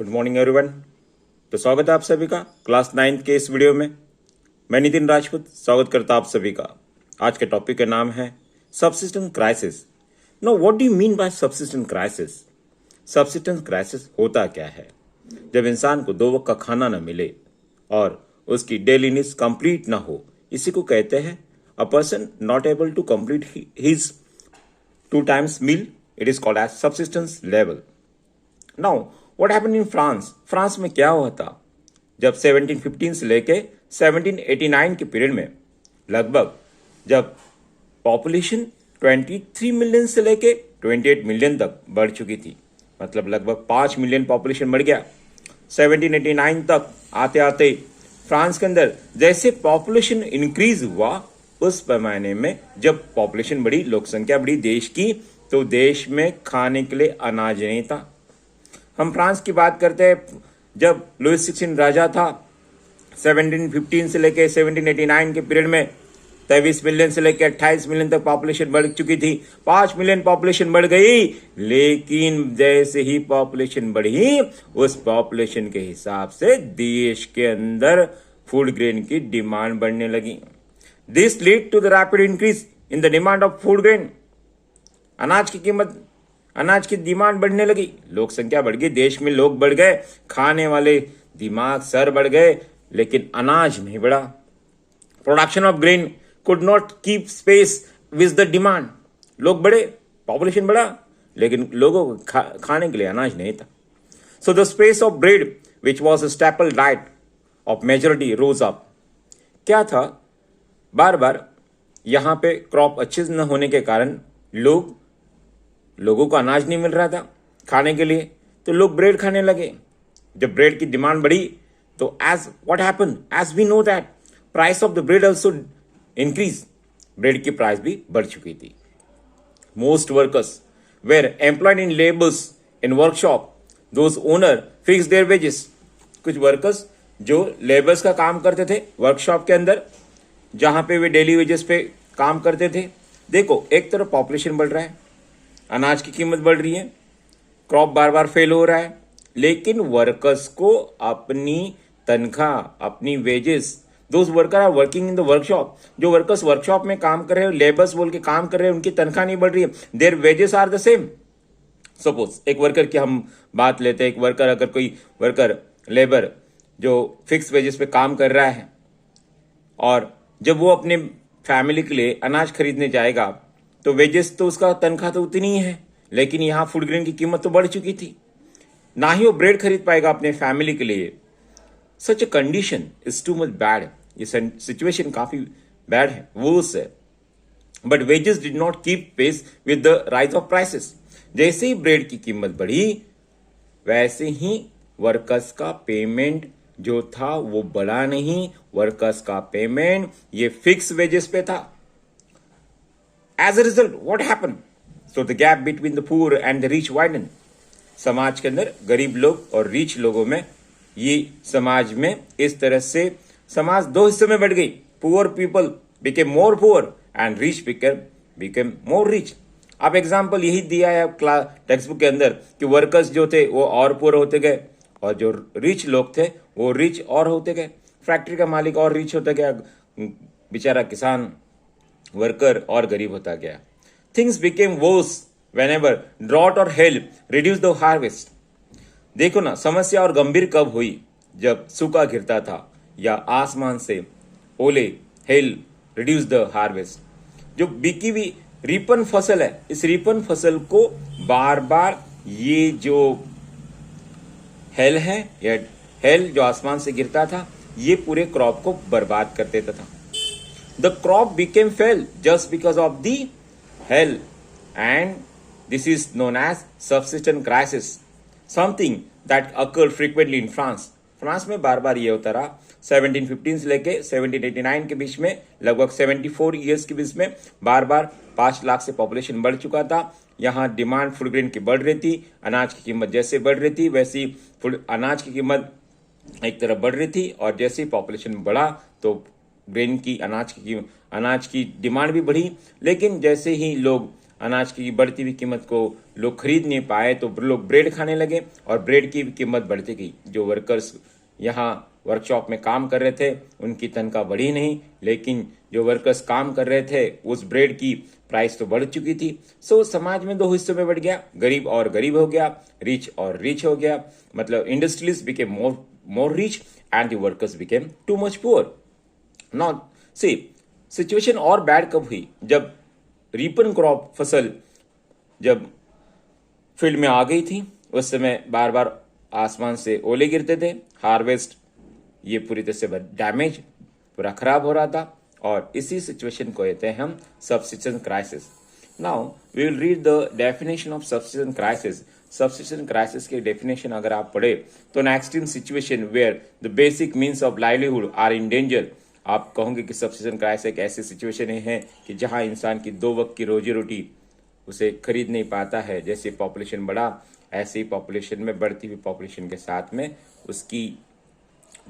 Good morning everyone. तो स्वागत है आप सभी का क्लास 9 के इस वीडियो में। मैं नितिन राजपूत स्वागत करता आप सभी का। आज के टॉपिक का नाम है subsistence crisis. Know what do you mean by subsistence crisis? Subsistence crisis होता क्या है? जब इंसान को 2 वक्त का खाना न मिले और उसकी डेली नीड्स कंप्लीट ना हो, इसी को कहते हैं a person not able to complete his 2 times meal. It is called as subsistence level. Now what happened in France? France में क्या हुआ था जब 1715 से लेके 1789 के पीरियड में लगभग जब पॉपुलेशन 23 मिलियन से लेके 28 मिलियन तक बढ़ चुकी थी, मतलब लगभग 5 मिलियन पॉपुलेशन बढ़ गया। 1789 तक आते आते फ्रांस के अंदर जैसे पॉपुलेशन इंक्रीज हुआ, उस पैमाने में जब पॉपुलेशन बढ़ी, लोक संख्या बढ़ी देश की, तो देश में खाने के लिए अनाज नहीं था। हम फ्रांस की बात करते हैं, जब लुइस 16 राजा था 1715 से लेकर 1789 के पीरियड में 23 मिलियन से लेकर 28 मिलियन तक पॉपुलेशन बढ़ चुकी थी। 5 मिलियन पॉपुलेशन बढ़ गई, लेकिन जैसे ही पॉपुलेशन बढ़ी, उस पॉपुलेशन के हिसाब से देश के अंदर फूड ग्रेन की डिमांड बढ़ने लगी। This lead to the rapid increase in the demand of food grain. अनाज की डिमांड बढ़ने लगी, लोक संख्या बढ़ गई, देश में लोग बढ़ गए, खाने वाले दिमाग सर बढ़ गए, लेकिन अनाज नहीं बढ़ा। Production of grain could not keep space with the demand. लोग बढ़े, पॉपुलेशन बढ़ा, लेकिन लोगों को खाने के लिए अनाज नहीं था। So the space of bread which was a staple diet of majority rose up. क्या था, बार बार यहां पे क्रॉप अच्छे न होने के कारण लोगों को अनाज नहीं मिल रहा था खाने के लिए, तो लोग ब्रेड खाने लगे। जब ब्रेड की डिमांड बढ़ी तो as what happen, as we know that price of the bread also increase. Bread की प्राइस भी बढ़ चुकी थी। Most workers were employed in labours in workshop, those owner fix their wages. कुछ वर्कर्स जो लेबर्स का काम करते थे वर्कशॉप के अंदर, जहां पे वे डेली वेजेस पे काम करते थे। देखो, एक तरफ पॉपुलेशन बढ़ रहा है, अनाज की कीमत बढ़ रही है, क्रॉप बार बार फेल हो रहा है, लेकिन वर्कर्स को अपनी तनख्वाह, अपनी wages, those worker are working in the workshop, जो वर्कर्स वर्कशॉप में काम कर रहे हैं, लेबर्स बोल के काम कर रहे हैं, उनकी तनख्वाह नहीं बढ़ रही है। Their wages are the same. Suppose एक वर्कर की हम बात लेते हैं, एक वर्कर, अगर कोई वर्कर लेबर जो फिक्स वेजेस पे काम कर रहा है, और जब वो अपने फैमिली के लिए अनाज खरीदने जाएगा, तो वेजेस तो उसका तनख्वाह तो उतनी ही है, लेकिन यहां फूड ग्रेन की कीमत तो बढ़ चुकी थी, ना ही वो ब्रेड खरीद पाएगा अपने फैमिली के लिए। Such a condition is too much bad. ये सिचुएशन काफी बैड है, वर्स है। But wages did not keep pace with the rise of prices. जैसे ही ब्रेड की कीमत बढ़ी, वैसे ही वर्कर्स का पेमेंट जो था वो बढ़ा नहीं। वर्कर्स का पेमेंट ये फिक्स वेजेस पे था। As a result, what happened? So the gap between the poor and the rich widened. समाज के अंदर गरीब लोग और रिच लोगों में, ये समाज में इस तरह से समाज 2 हिस्सों में बढ़ गई। Poor people became more poor and rich became more rich. अब एग्जाम्पल यही दिया है टेक्स्ट बुक के अंदर कि वर्कर्स जो थे वो और पुअर होते गए, और जो रिच लोग थे वो रिच और होते गए। फैक्ट्री का मालिक और रिच होता गया, बेचारा किसान वर्कर और गरीब होता गया। Things became worse whenever drought और हेल रिड्यूस द हार्वेस्ट। देखो ना, समस्या और गंभीर कब हुई? जब सूखा गिरता था या आसमान से ओले, हेल रिड्यूस द हार्वेस्ट। जो बिकी हुई रिपन फसल है, इस रिपन फसल को बार बार ये जो हेल है, या हेल जो आसमान से गिरता था, ये पूरे क्रॉप को बर्बाद कर देता था। The crop became fell just because of the hail, and this is known as subsistence crisis, something that occurred frequently in France. France में बार बार ये होता रहा। 1715 से लेके 1789 के बीच में, लगभग 74 ईयर्स के बीच में बार बार 5 लाख से पॉपुलेशन बढ़ चुका था। यहाँ डिमांड फूड ग्रेन की बढ़ रही थी, अनाज की कीमत जैसे बढ़ रही थी वैसी अनाज की कीमत एक तरफ बढ़ रही थी, और जैसे ही पॉपुलेशन बढ़ा तो ग्रेन की अनाज की डिमांड भी बढ़ी। लेकिन जैसे ही लोग अनाज की बढ़ती हुई कीमत को लोग खरीद नहीं पाए तो लोग ब्रेड खाने लगे और ब्रेड की कीमत बढ़ती गई। जो वर्कर्स यहाँ वर्कशॉप में काम कर रहे थे उनकी तनख्वाह बढ़ी नहीं, लेकिन जो वर्कर्स काम कर रहे थे उस ब्रेड की प्राइस तो बढ़ चुकी थी। सो समाज में दो हिस्सों में बढ़ गया, गरीब और गरीब हो गया, रिच और रिच हो गया। मतलब industries became more rich and the workers became too much poor. Now see situation और बैड कब हुई? जब रीपन क्रॉप फसल जब फील्ड में आ गई थी, उस समय बार बार आसमान से ओले गिरते थे, हार्वेस्ट ये पूरी तरह से डैमेज पूरा खराब हो रहा था, और इसी सिचुएशन को कहते हैं हम subsistence crisis. Now we will read the definition of subsistence crisis. Subsistence crisis की डेफिनेशन अगर आप पढ़े तो an extreme situation where the basic means of livelihood are in danger. आप कहोगे कि सबसिस्टेंस क्राइसिस एक ऐसी सिचुएशन है कि जहां इंसान की 2 वक्त की रोजी रोटी उसे खरीद नहीं पाता है। जैसे पॉपुलेशन बढ़ा, ऐसे ही पॉपुलेशन में बढ़ती हुई पॉपुलेशन के साथ में उसकी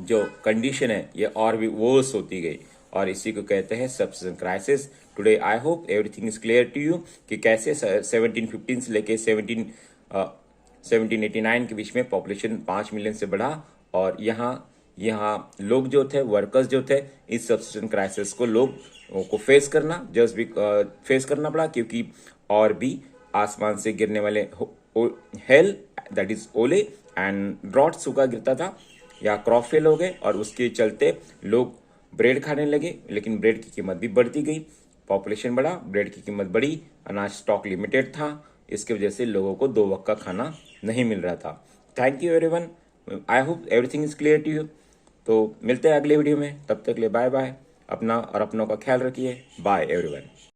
जो कंडीशन है ये और भी वर्स होती गई, और इसी को कहते हैं subsistence crisis. Today I hope everything is clear to you कि कैसे 1715 से लेके 1789 के बीच में पॉपुलेशन 5 मिलियन से बढ़ा, और यहाँ लोग जो थे, वर्कर्स जो थे, इस सबसिस्टेंस क्राइसिस को लोग को फेस करना फेस करना पड़ा, क्योंकि और भी आसमान से गिरने वाले हेल दैट इज ओले एंड ड्रॉट, सूखा गिरता था या क्रॉप फेल हो गए, और उसके चलते लोग ब्रेड खाने लगे, लेकिन ब्रेड की कीमत भी बढ़ती गई। पॉपुलेशन बढ़ा, ब्रेड की कीमत बढ़ी, अनाज स्टॉक लिमिटेड था, इसके वजह से लोगों को 2 वक्त का खाना नहीं मिल रहा था। Thank you everyone, I hope everything is clear to you. तो मिलते हैं अगले वीडियो में, तब तक के लिए बाय बाय। अपना और अपनों का ख्याल रखिए। Bye everyone.